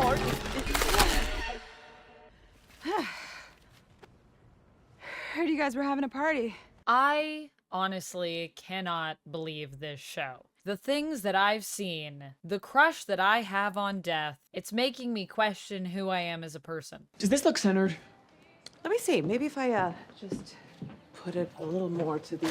heart. Heard you guys were having a party. I honestly cannot believe this show. The things that I've seen, the crush that I have on death, it's making me question who I am as a person. Does this look centered? Let me see. Maybe if I just put it a little more to the.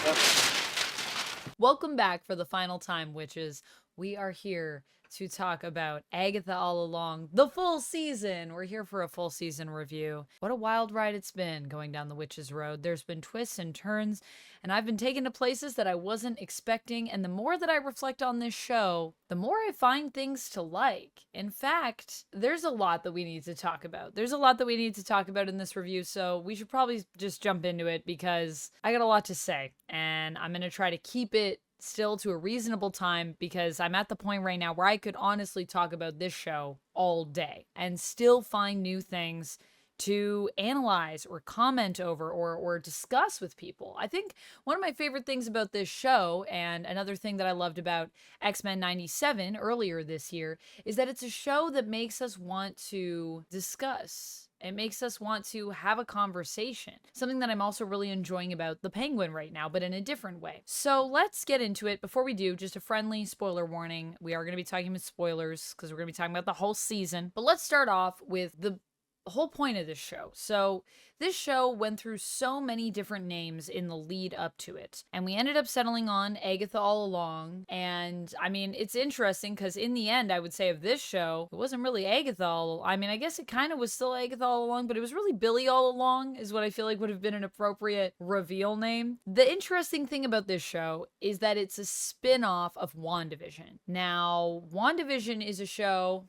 Welcome back for the final time, witches. We are here to talk about Agatha All Along, the full season. We're here for a full season review. What a wild ride it's been going down the witches road. There's been twists and turns, and I've been taken to places that I wasn't expecting, and the more that I reflect on this show, the more I find things to like. In fact, there's a lot that we need to talk about. There's a lot that we need to talk about in this review, so we should probably just jump into it because I got a lot to say, and I'm going to try to keep it still to a reasonable time because I'm at the point right now where I could honestly talk about this show all day and still find new things to analyze or comment over or discuss with people. I think one of my favorite things about this show, and another thing that I loved about X-Men 97 earlier this year, is that it's a show that makes us want to discuss. It makes us want to have a conversation. Something that I'm also really enjoying about The Penguin right now, but in a different way. So let's get into it. Before we do, just a friendly spoiler warning. We are going to be talking about spoilers because we're going to be talking about the whole season. But let's start off with the whole point of this show. So this show went through so many different names in the lead up to it, and we ended up settling on Agatha All Along. And I mean, it's interesting because in the end, I would say of this show, it wasn't really Agatha all. I mean, I guess it kind of was still Agatha All Along, but it was really Billy All Along is what I feel like would have been an appropriate reveal name. The interesting thing about this show is that it's a spin-off of WandaVision. Now, WandaVision is a show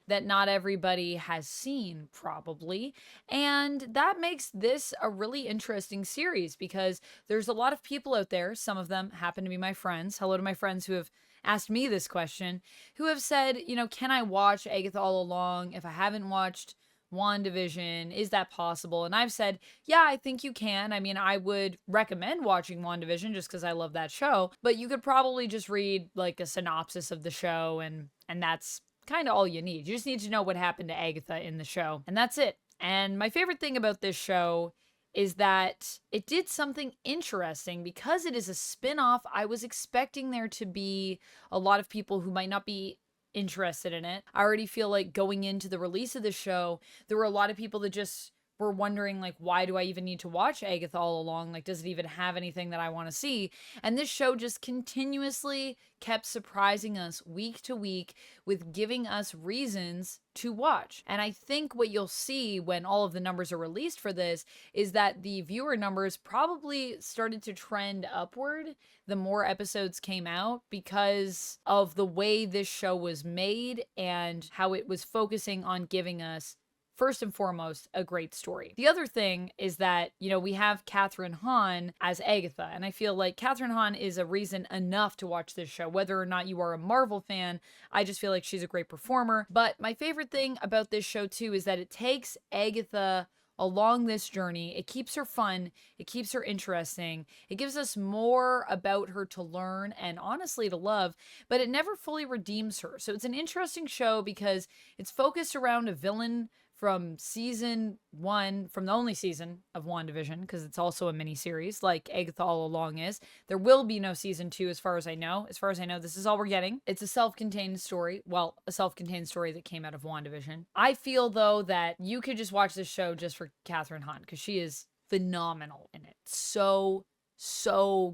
that not everybody has seen, probably. And that makes this a really interesting series because there's a lot of people out there, some of them happen to be my friends. Hello to my friends who have asked me this question, who have said, you know, can I watch Agatha All Along if I haven't watched WandaVision? Is that possible? And I've said, yeah, I think you can. I mean, I would recommend watching WandaVision just because I love that show, but you could probably just read like a synopsis of the show and that's kind of all you need. You just need to know what happened to Agatha in the show, and that's it. And my favorite thing about this show is that it did something interesting because it is a spin-off. I was expecting there to be a lot of people who might not be interested in it. I already feel like going into the release of the show, there were a lot of people that just were wondering, like, why do I even need to watch Agatha All Along? Like, does it even have anything that I want to see? And this show just continuously kept surprising us week to week with giving us reasons to watch. And I think what you'll see when all of the numbers are released for this is that the viewer numbers probably started to trend upward the more episodes came out because of the way this show was made and how it was focusing on giving us, first and foremost, a great story. The other thing is that, you know, we have Kathryn Hahn as Agatha, and I feel like Kathryn Hahn is a reason enough to watch this show. Whether or not you are a Marvel fan, I just feel like she's a great performer. But my favorite thing about this show, too, is that it takes Agatha along this journey. It keeps her fun. It keeps her interesting. It gives us more about her to learn and honestly to love, but it never fully redeems her. So it's an interesting show because it's focused around a villain from season 1, from the only season of WandaVision, because it's also a mini-series like Agatha All Along is. There will be no season 2 as far as I know. As far as I know, this is all we're getting. It's a self-contained story. Well, a self-contained story that came out of WandaVision. I feel, though, that you could just watch this show just for Kathryn Hahn, because she is phenomenal in it. So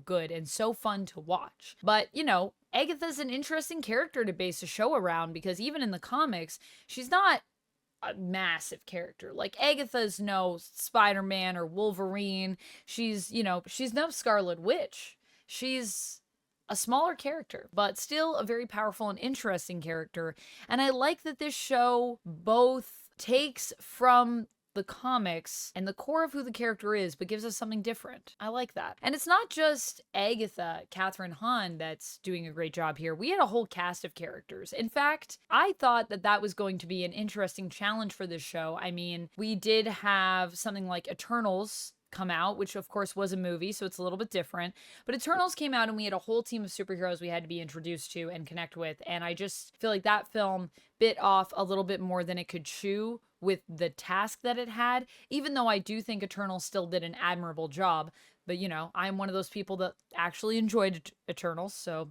good and so fun to watch. But, you know, Agatha's an interesting character to base a show around because even in the comics, she's not a massive character. Like, Agatha's no Spider-Man or Wolverine. She's, you know, she's no Scarlet Witch. She's a smaller character, but still a very powerful and interesting character. And I like that this show both takes from the comics and the core of who the character is, but gives us something different. I like that. And it's not just Agatha, Kathryn Hahn, that's doing a great job here. We had a whole cast of characters. In fact, I thought that that was going to be an interesting challenge for this show. I mean, we did have something like Eternals come out, which of course was a movie, so it's a little bit different. But Eternals came out and we had a whole team of superheroes we had to be introduced to and connect with. And I just feel like that film bit off a little bit more than it could chew with the task that it had, even though I do think Eternals still did an admirable job. But, you know, I'm one of those people that actually enjoyed Eternals, so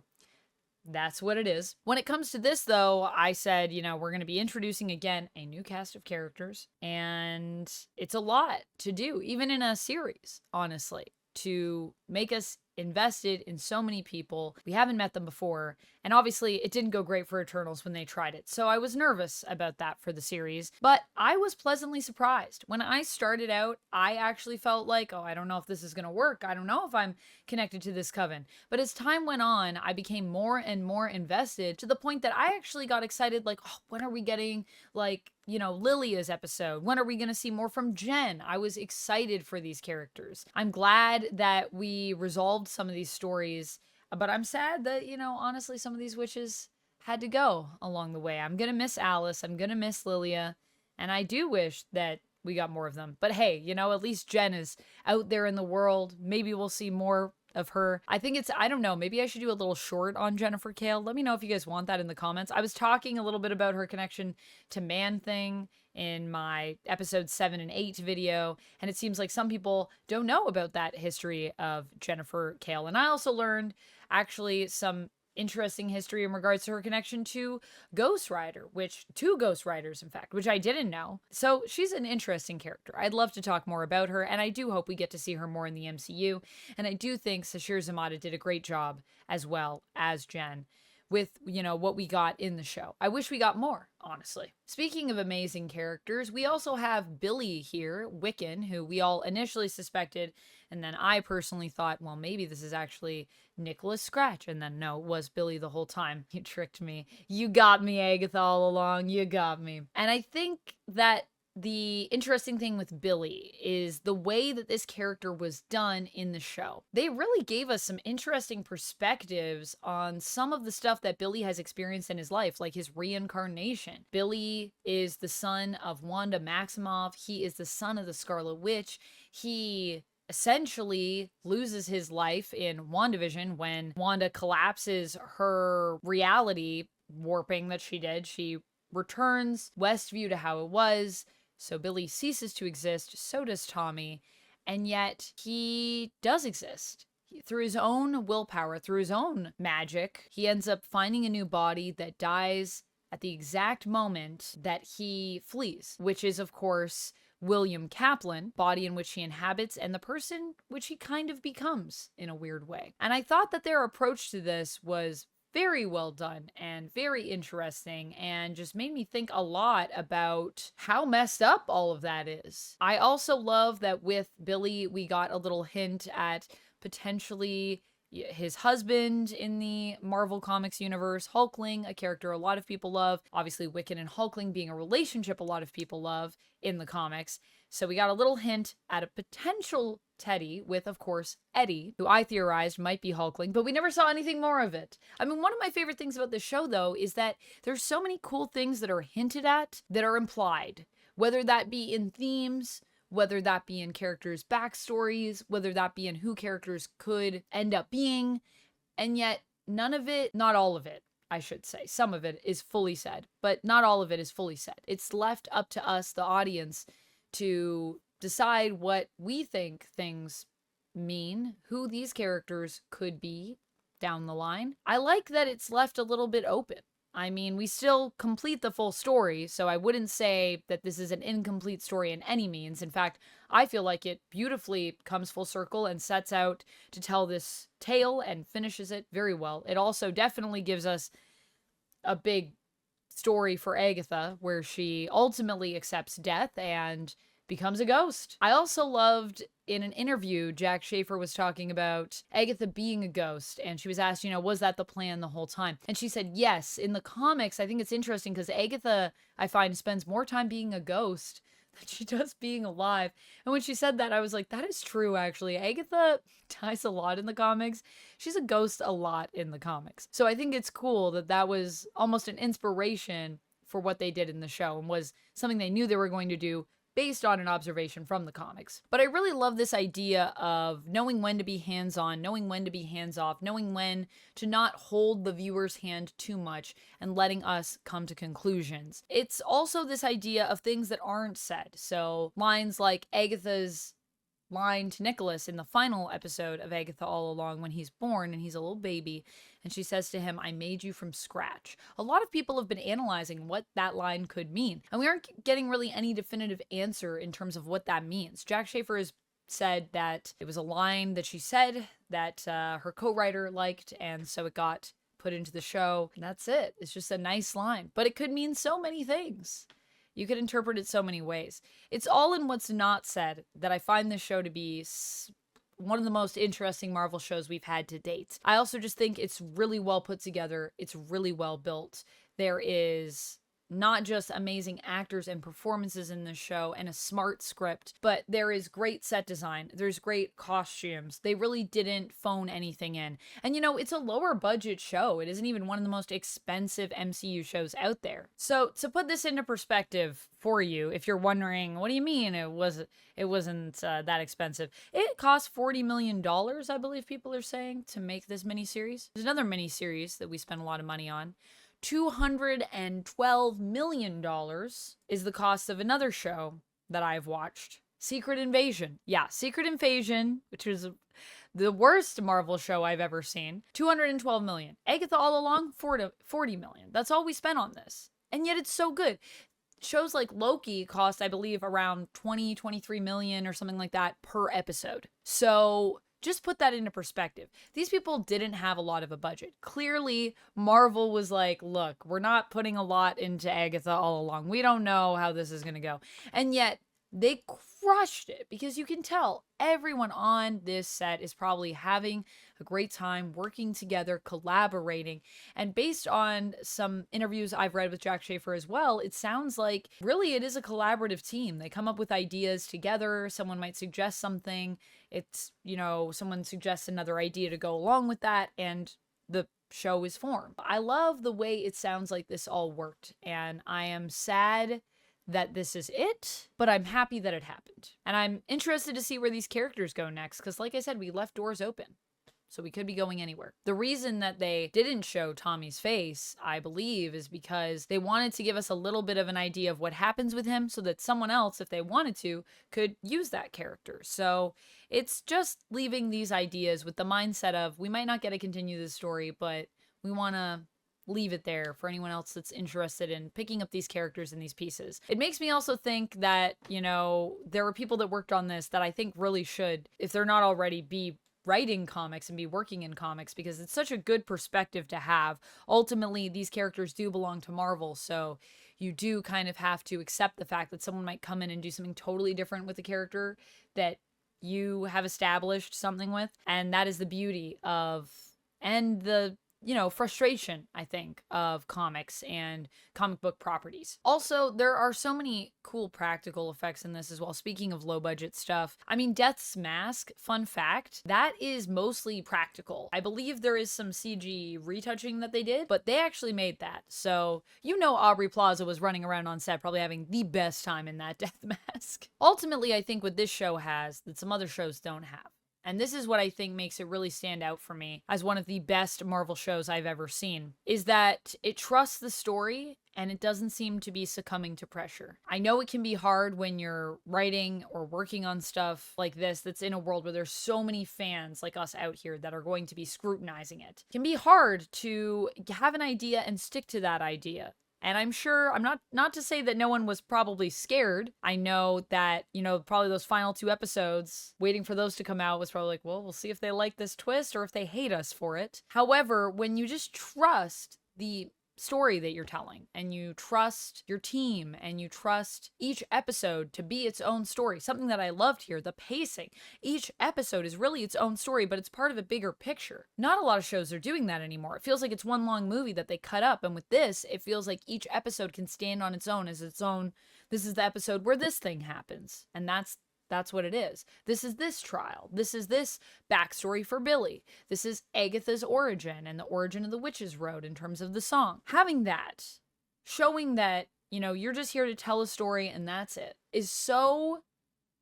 that's what it is. When it comes to this, though, I said, you know, we're going to be introducing again a new cast of characters, and it's a lot to do, even in a series, honestly, to make us invested in so many people. We haven't met them before, and obviously it didn't go great for Eternals when they tried it, so I was nervous about that for the series, but I was pleasantly surprised. When I started out, I actually felt like, oh, I don't know if this is going to work. I don't know if I'm connected to this coven. But as time went on, I became more and more invested to the point that I actually got excited, like, oh, when are we getting, like, you know, Lilia's episode? When are we going to see more from Jen? I was excited for these characters. I'm glad that we resolved some of these stories, but I'm sad that, you know, honestly, some of these witches had to go along the way. I'm going to miss Alice. I'm going to miss Lilia. And I do wish that we got more of them. But hey, you know, at least Jen is out there in the world. Maybe we'll see more of her. I think I don't know, maybe I should do a little short on Jennifer Kale. Let me know if you guys want that in the comments. I was talking a little bit about her connection to Man-Thing in my episode 7 and 8 video, and it seems like some people don't know about that history of Jennifer Kale. And I also learned actually some interesting history in regards to her connection to Ghost Rider, two Ghost Riders, in fact, which I didn't know. So she's an interesting character. I'd love to talk more about her, and I do hope we get to see her more in the MCU. And I do think Sashir Zamata did a great job as well as Jen with, you know, what we got in the show. I wish we got more, honestly. Speaking of amazing characters, we also have Billy here, Wiccan, who we all initially suspected, and then I personally thought, well, maybe this is actually Nicholas Scratch, and then no, it was Billy the whole time. You tricked me. You got me, Agatha, all along. You got me. And I think that the interesting thing with Billy is the way that this character was done in the show. They really gave us some interesting perspectives on some of the stuff that Billy has experienced in his life, like his reincarnation. Billy is the son of Wanda Maximoff. He is the son of the Scarlet Witch. He essentially loses his life in WandaVision when Wanda collapses her reality warping that she did. She returns Westview to how it was. So Billy ceases to exist, so does Tommy, and yet he does exist. Through his own willpower, through his own magic, he ends up finding a new body that dies at the exact moment that he flees, which is, of course, William Kaplan, body in which he inhabits, and the person which he kind of becomes in a weird way. And I thought that their approach to this was very well done and very interesting and just made me think a lot about how messed up all of that is. I also love that with Billy, we got a little hint at potentially his husband in the Marvel Comics universe, Hulkling, a character a lot of people love. Obviously, Wiccan and Hulkling being a relationship a lot of people love in the comics. So we got a little hint at a potential Teddy with, of course, Eddie, who I theorized might be Hulkling, but we never saw anything more of it. I mean, one of my favorite things about this show, though, is that there's so many cool things that are hinted at that are implied, whether that be in themes, whether that be in characters' backstories, whether that be in who characters could end up being, and yet none of it, not all of it, I should say. Some of it is fully said, but not all of it is fully said. It's left up to us, the audience, to decide what we think things mean, who these characters could be down the line. I like that it's left a little bit open. I mean, we still complete the full story, so I wouldn't say that this is an incomplete story in any means. In fact, I feel like it beautifully comes full circle and sets out to tell this tale and finishes it very well. It also definitely gives us a big story for Agatha, where she ultimately accepts death and becomes a ghost. I also loved in an interview, Jack Schaefer was talking about Agatha being a ghost, and she was asked, you know, was that the plan the whole time? And she said, yes. In the comics, I think it's interesting because Agatha, I find, spends more time being a ghost than she does being alive. And when she said that, I was like, that is true, actually. Agatha dies a lot in the comics. She's a ghost a lot in the comics. So I think it's cool that that was almost an inspiration for what they did in the show and was something they knew they were going to do based on an observation from the comics. But I really love this idea of knowing when to be hands-on, knowing when to be hands-off, knowing when to not hold the viewer's hand too much and letting us come to conclusions. It's also this idea of things that aren't said. So lines like Agatha's line to Nicholas in the final episode of Agatha All Along when he's born and he's a little baby, and she says to him, "I made you from scratch." A lot of people have been analyzing what that line could mean, and we aren't getting really any definitive answer in terms of what that means. Jack Schaefer has said that it was a line that she said that her co-writer liked, and so it got put into the show. And that's it. It's just a nice line, but it could mean so many things. You could interpret it so many ways. It's all in what's not said that I find this show to be one of the most interesting Marvel shows we've had to date. I also just think it's really well put together. It's really well built. There is not just amazing actors and performances in this show and a smart script, but there is great set design. There's great costumes. They really didn't phone anything in. And you know, it's a lower budget show. It isn't even one of the most expensive MCU shows out there. So to put this into perspective for you, if you're wondering, what do you mean it wasn't that expensive? It cost $40 million, I believe people are saying, to make this miniseries. There's another miniseries that we spent a lot of money on. $212 million is the cost of another show that I've watched. Secret Invasion. Yeah, Secret Invasion, which is the worst Marvel show I've ever seen. $212 million. Agatha All Along, $40 million. That's all we spent on this. And yet it's so good. Shows like Loki cost, I believe, around $23 million or something like that per episode. So just put that into perspective. These people didn't have a lot of a budget. Clearly, Marvel was like, look, we're not putting a lot into Agatha All Along. We don't know how this is going to go. And yet, they crushed it because you can tell everyone on this set is probably having a great time working together, collaborating. And based on some interviews I've read with Jack Schaefer as well, it sounds like really it is a collaborative team. They come up with ideas together. Someone might suggest something. It's, you know, someone suggests another idea to go along with that, and the show is formed. I love the way it sounds like this all worked, and I am sad that this is it, but I'm happy that it happened. And I'm interested to see where these characters go next, because like I said, we left doors open. So we could be going anywhere. The reason that they didn't show Tommy's face, I believe, is because they wanted to give us a little bit of an idea of what happens with him so that someone else, if they wanted to, could use that character. So it's just leaving these ideas with the mindset of, we might not get to continue this story, but we want to leave it there for anyone else that's interested in picking up these characters and these pieces. It makes me also think that, you know, there were people that worked on this that I think really should, if they're not already, be writing comics and be working in comics, because it's such a good perspective to have. Ultimately, these characters do belong to Marvel, so you do kind of have to accept the fact that someone might come in and do something totally different with the character that you have established something with. And that is the beauty of, and the, you know, frustration, I think, of comics and comic book properties. Also, there are so many cool practical effects in this as well. Speaking of low budget stuff, I mean, Death's mask, fun fact, that is mostly practical. I believe there is some CG retouching that they did, but they actually made that. So, you know, Aubrey Plaza was running around on set probably having the best time in that death mask. Ultimately, I think what this show has that some other shows don't have, and this is what I think makes it really stand out for me as one of the best Marvel shows I've ever seen, is that it trusts the story and it doesn't seem to be succumbing to pressure. I know it can be hard when you're writing or working on stuff like this that's in a world where there's so many fans like us out here that are going to be scrutinizing it. It can be hard to have an idea and stick to that idea. And I'm sure, I'm not to say that no one was probably scared. I know that, you know, probably those final 2 episodes, waiting for those to come out was probably like, well, we'll see if they like this twist or if they hate us for it. However, when you just trust the story that you're telling, and you trust your team, and you trust each episode to be its own story. Something that I loved here, the pacing. Each episode is really its own story, but it's part of a bigger picture. Not a lot of shows are doing that anymore. It feels like it's one long movie that they cut up, and with this, it feels like each episode can stand on its own as its own. This is the episode where this thing happens, and that's what it is. This is this trial. This is this backstory for Billy. This is Agatha's origin and the origin of the Witch's Road in terms of the song. Having that, showing that you know, you're just here to tell a story and that's it, is so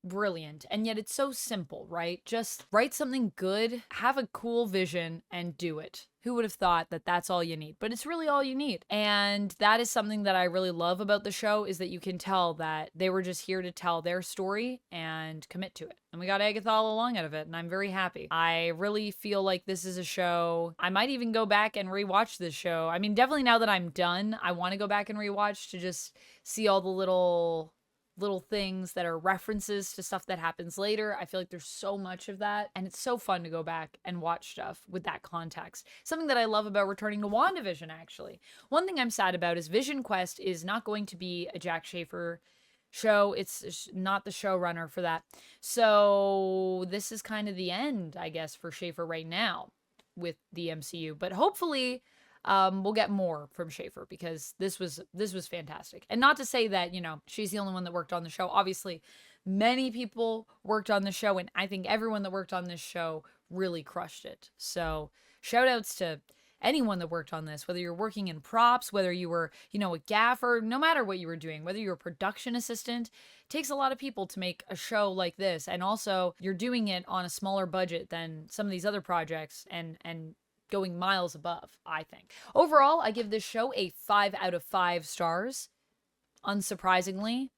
brilliant. And yet it's so simple, right? Just write something good, have a cool vision, and do it. Who would have thought that that's all you need? But it's really all you need. And that is something that I really love about the show, is that you can tell that they were just here to tell their story and commit to it. And we got Agatha All Along out of it, and I'm very happy. I really feel like this is a show. I might even go back and rewatch this show. I mean, definitely now that I'm done, I want to go back and rewatch to just see all the little things that are references to stuff that happens later. I feel like there's so much of that, and it's so fun to go back and watch stuff with that context. Something that I love about returning to WandaVision, actually. One thing I'm sad about is Vision Quest is not going to be a Jack Schaefer show. It's not the showrunner for that. So this is kind of the end, I guess, for Schaefer right now with the MCU. But hopefully we'll get more from Schaefer, because this was fantastic. And not to say that, you know, she's the only one that worked on the show. Obviously, many people worked on the show, and I think everyone that worked on this show really crushed it. So shout outs to anyone that worked on this, whether you're working in props, whether you were, you know, a gaffer, no matter what you were doing, whether you're a production assistant. It takes a lot of people to make a show like this. And also you're doing it on a smaller budget than some of these other projects, and going miles above, I think. Overall, I give this show a 5 out of 5 stars. Unsurprisingly,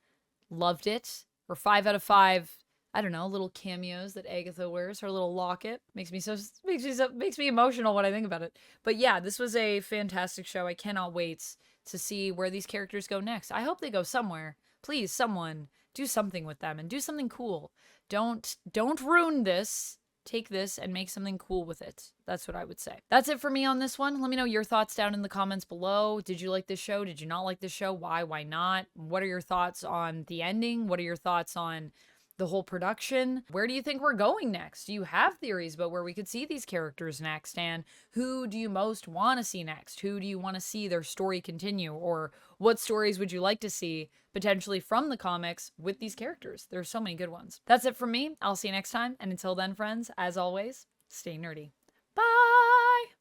loved it. Or 5 out of 5, I don't know, little cameos that Agatha wears, her little locket. Makes me emotional when I think about it. But yeah, this was a fantastic show. I cannot wait to see where these characters go next. I hope they go somewhere. Please, someone, do something with them and do something cool. Don't ruin this. Take this and make something cool with it. That's what I would say. That's it for me on this one. Let me know your thoughts down in the comments below. Did you like this show? Did you not like this show? Why? Why not? What are your thoughts on the ending? What are your thoughts on the whole production? Where do you think we're going next? Do you have theories about where we could see these characters next? And who do you most want to see next? Who do you want to see their story continue? Or what stories would you like to see potentially from the comics with these characters? There's so many good ones. That's it from me. I'll see you next time. And until then, friends, as always, stay nerdy.